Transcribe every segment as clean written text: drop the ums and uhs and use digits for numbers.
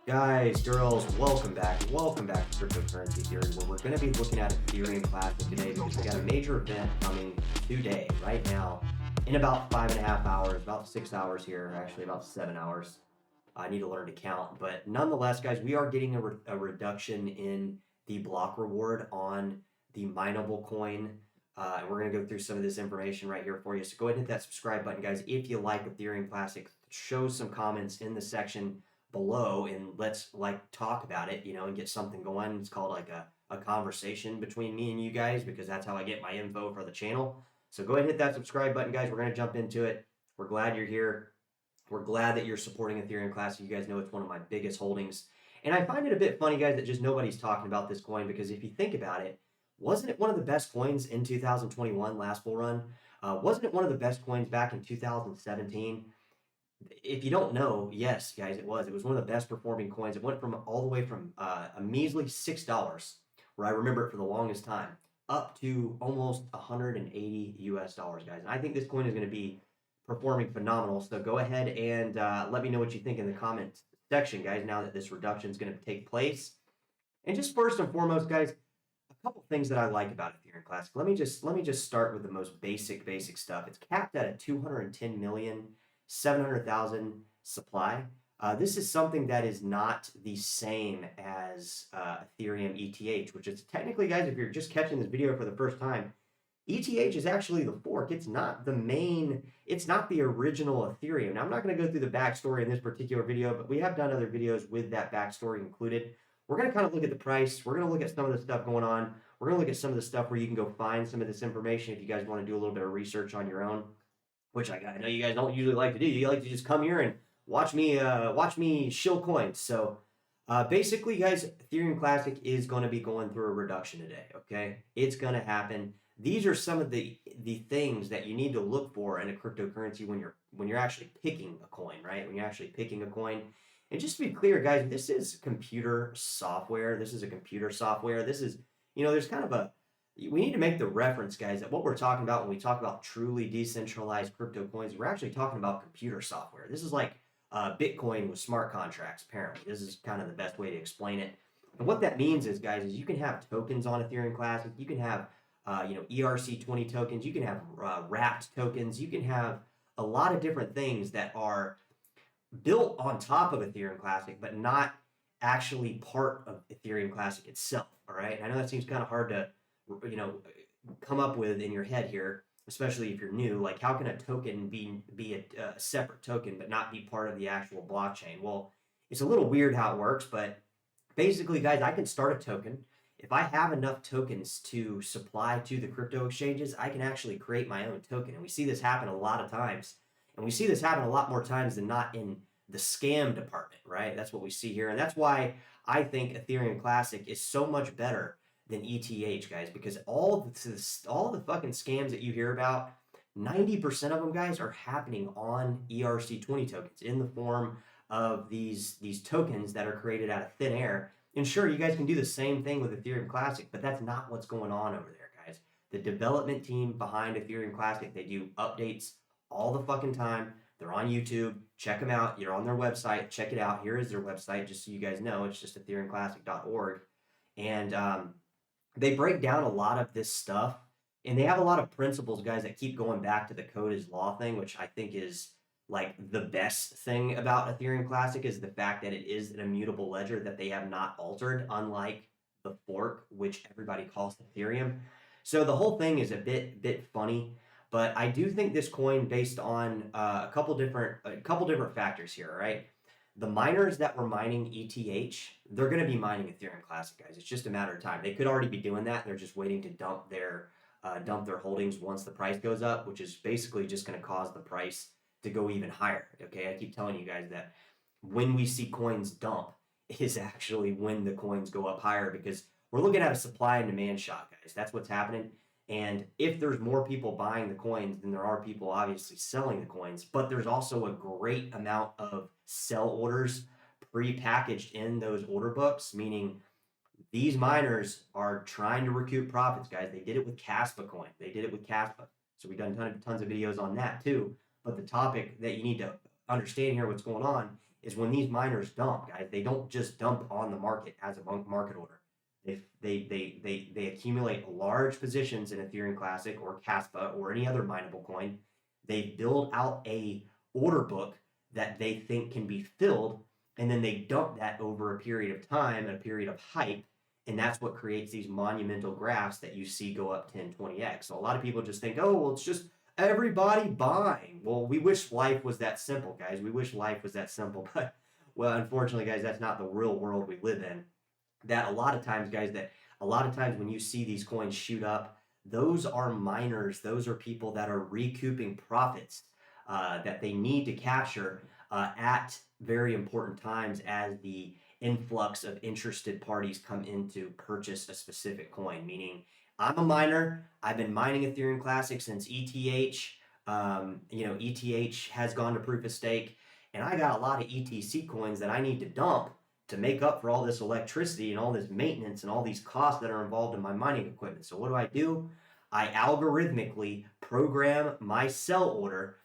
Guys, girls, welcome back. Welcome back to Cryptocurrency Theory, where we're going to be looking at EThereum Classic today because we got a major event coming today, right now, in about 5.5 hours, about 6 hours here, actually about 7 hours. I need to learn to count, but nonetheless, guys, we are getting a reduction in the block reward on the mineable coin. And we're going to go through some of this information right here for you. So go ahead and hit that subscribe button, guys. If you like EThereum Classic, show some comments in the section below and let's talk about it, and get something going. It's called like a conversation between me and you guys because that's how I get my info for the channel. So go ahead and hit that subscribe button, guys. We're going to jump into it. We're glad you're here. We're glad that you're supporting EThereum Classic. You guys know it's one of my biggest holdings. And I find it a bit funny, guys, that just nobody's talking about this coin because if you think about it, wasn't it one of the best coins in 2021 last bull run? Wasn't it one of the best coins back in 2017? If you don't know, yes, guys, it was. It was one of the best performing coins. It went from all the way from a measly $6, where I remember it for the longest time, up to almost 180 US dollars, guys. And I think this coin is going to be performing phenomenal. So go ahead and let me know what you think in the comment section, guys, now that this reduction is going to take place. And just first and foremost, guys, a couple things that I like about Ethereum Classic. Let me just start with the most basic stuff. It's capped at a 210,700,000 supply. This is something that is not the same as Ethereum ETH, which is technically, guys, if you're just catching this video for the first time, ETH is actually the fork. It's not the main, it's not the original Ethereum. Now, I'm not going to go through the backstory in this particular video, but we have done other videos with that backstory included. We're going to kind of look at the price. We're going to look at some of the stuff going on. We're going to look at some of the stuff where you can go find some of this information if you guys want to do a little bit of research on your own, which I know you guys don't usually like to do. You like to just come here and watch me shill coins. So basically, guys, Ethereum Classic is going to be going through a reduction today. Okay, it's going to happen. These are some of the things that you need to look for in a cryptocurrency when you're actually picking a coin, right? When you're actually picking a coin. And just to be clear, guys, this is computer software. This is a computer software. This is, there's kind of we need to make the reference, guys, that what we're talking about when we talk about truly decentralized crypto coins, we're actually talking about computer software. This is like Bitcoin with smart contracts, apparently. This is kind of the best way to explain it. And what that means is, guys, is you can have tokens on Ethereum Classic. You can have ERC20 tokens. You can have wrapped tokens. You can have a lot of different things that are built on top of Ethereum Classic, but not actually part of Ethereum Classic itself. All right. I know that seems kind of hard to, come up with in your head here, especially if you're new. Like, how can a token be a separate token but not be part of the actual blockchain? Well, it's a little weird how it works, but basically, guys, I can start a token. If I have enough tokens to supply to the crypto exchanges, I can actually create my own token. And we see this happen a lot of times. And we see this happen a lot more times than not in the scam department, right? That's what we see here. And that's why I think Ethereum Classic is so much better than ETH, guys, because all the fucking scams that you hear about, 90% of them, guys, are happening on ERC20 tokens in the form of these tokens that are created out of thin air. And sure, you guys can do the same thing with Ethereum Classic, but that's not what's going on over there, guys. The development team behind Ethereum Classic, they do updates all the fucking time. They're on YouTube. Check them out. You're on their website. Check it out. Here is their website, just so you guys know. It's just ethereumclassic.org. And they break down a lot of this stuff. And they have a lot of principles, guys, that keep going back to the code is law thing, which I think is like the best thing about Ethereum Classic is the fact that it is an immutable ledger that they have not altered, unlike the fork, which everybody calls Ethereum. So the whole thing is a bit funny. But I do think this coin, based on a couple different factors here, right? The miners that were mining ETH, they're going to be mining Ethereum Classic, guys. It's just a matter of time. They could already be doing that. They're just waiting to dump their holdings once the price goes up, which is basically just going to cause the price to go even higher. Okay, I keep telling you guys that when we see coins dump is actually when the coins go up higher because we're looking at a supply and demand shock, guys. That's what's happening. And if there's more people buying the coins than there are people obviously selling the coins, but there's also a great amount of sell orders pre-packaged in those order books, meaning these miners are trying to recoup profits, guys. They did it with Caspa coin. They did it with Caspa. So we've done tons of videos on that too. But the topic that you need to understand here, what's going on, is when these miners dump, guys. They don't just dump on the market as a market order. They accumulate large positions in Ethereum Classic or Caspa or any other mineable coin. They build out a order book that they think can be filled, and then they dump that over a period of time and a period of hype, and that's what creates these monumental graphs that you see go up 10, 20x. So a lot of people just think, oh, well, it's just everybody buying. Well, we wish life was that simple, guys. We wish life was that simple, but well, unfortunately, guys, that's not the real world we live in. That a lot of times, guys, that a lot of times when you see these coins shoot up, those are miners. Those are people that are recouping profits that they need to capture at very important times as the influx of interested parties come in to purchase a specific coin. Meaning, I'm a miner. I've been mining Ethereum Classic since ETH. ETH has gone to proof of stake, and I got a lot of ETC coins that I need to dump to make up for all this electricity and all this maintenance and all these costs that are involved in my mining equipment. So what do? I algorithmically program my sell order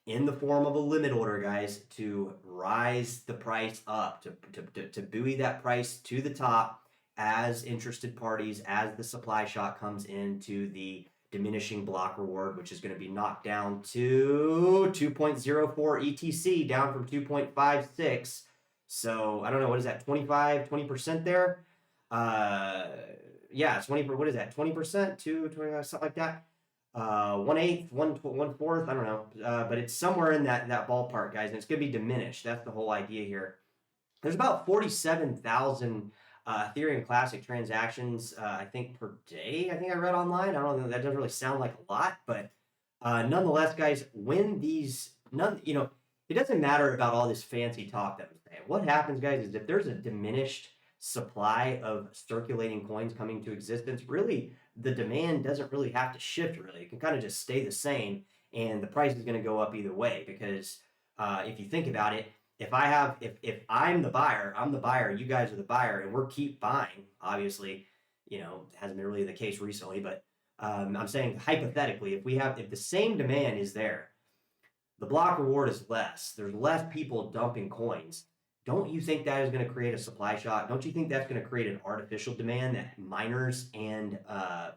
in the form of a limit order, guys, to rise the price up, to buoy that price to the top as interested parties, as the supply shock comes into the diminishing block reward, which is going to be knocked down to 2.04 ETC, down from 2.56. So I don't know, what is that, 20% there? Yeah, 20, what is that, 20%, 25, something like that? 1/8, 1/4, I don't know, but it's somewhere in that ballpark, guys, and it's going to be diminished. That's the whole idea here. There's about 47,000 Ethereum Classic transactions, I think, per day. I think I read online. I don't know. That doesn't really sound like a lot, but nonetheless, guys, when these it doesn't matter about all this fancy talk that I'm saying. What happens, guys, is if there's a diminished supply of circulating coins coming to existence, really the demand doesn't really have to shift. Really, it can kind of just stay the same, and the price is going to go up either way. Because if you think about it, if I'm the buyer, you guys are the buyer, and we're keep buying. Obviously, it hasn't been really the case recently, but I'm saying hypothetically, if the same demand is there, the block reward is less. There's less people dumping coins. Don't you think that is going to create a supply shock? Don't you think that's going to create an artificial demand that miners and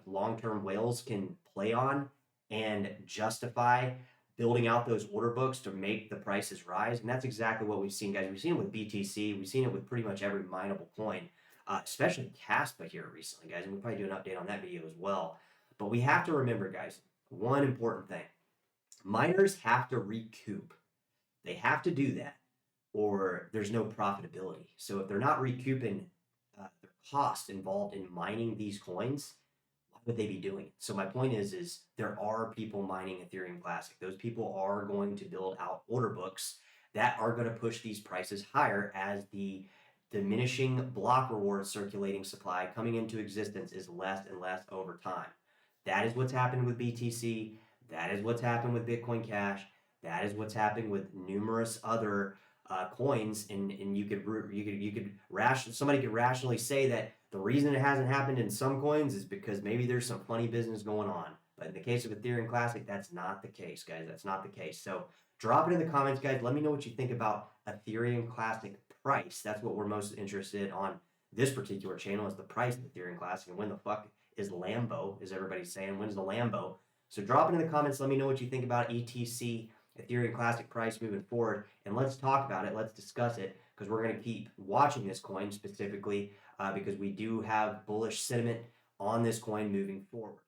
long-term whales can play on and justify building out those order books to make the prices rise? And that's exactly what we've seen, guys. We've seen it with BTC. We've seen it with pretty much every mineable coin, especially Caspa here recently, guys. And we'll probably do an update on that video as well. But we have to remember, guys, one important thing. Miners have to recoup. They have to do that, or there's no profitability. So if they're not recouping the cost involved in mining these coins, why would they be doing it? So my point is there are people mining Ethereum Classic. Those people are going to build out order books that are going to push these prices higher as the diminishing block reward circulating supply coming into existence is less and less over time. That is what's happened with BTC. That is what's happened with Bitcoin Cash. That is what's happening with numerous other coins, and somebody could rationally say that the reason it hasn't happened in some coins is because maybe there's some funny business going on. But in the case of Ethereum Classic, that's not the case, guys. That's not the case. So drop it in the comments, guys. Let me know what you think about Ethereum Classic price. That's what we're most interested in on this particular channel, is the price of Ethereum Classic. And when the fuck is Lambo, is everybody saying? When's the Lambo? So drop it in the comments. Let me know what you think about ETC, Ethereum Classic price moving forward, and let's talk about it. Let's discuss it, because we're going to keep watching this coin specifically because we do have bullish sentiment on this coin moving forward.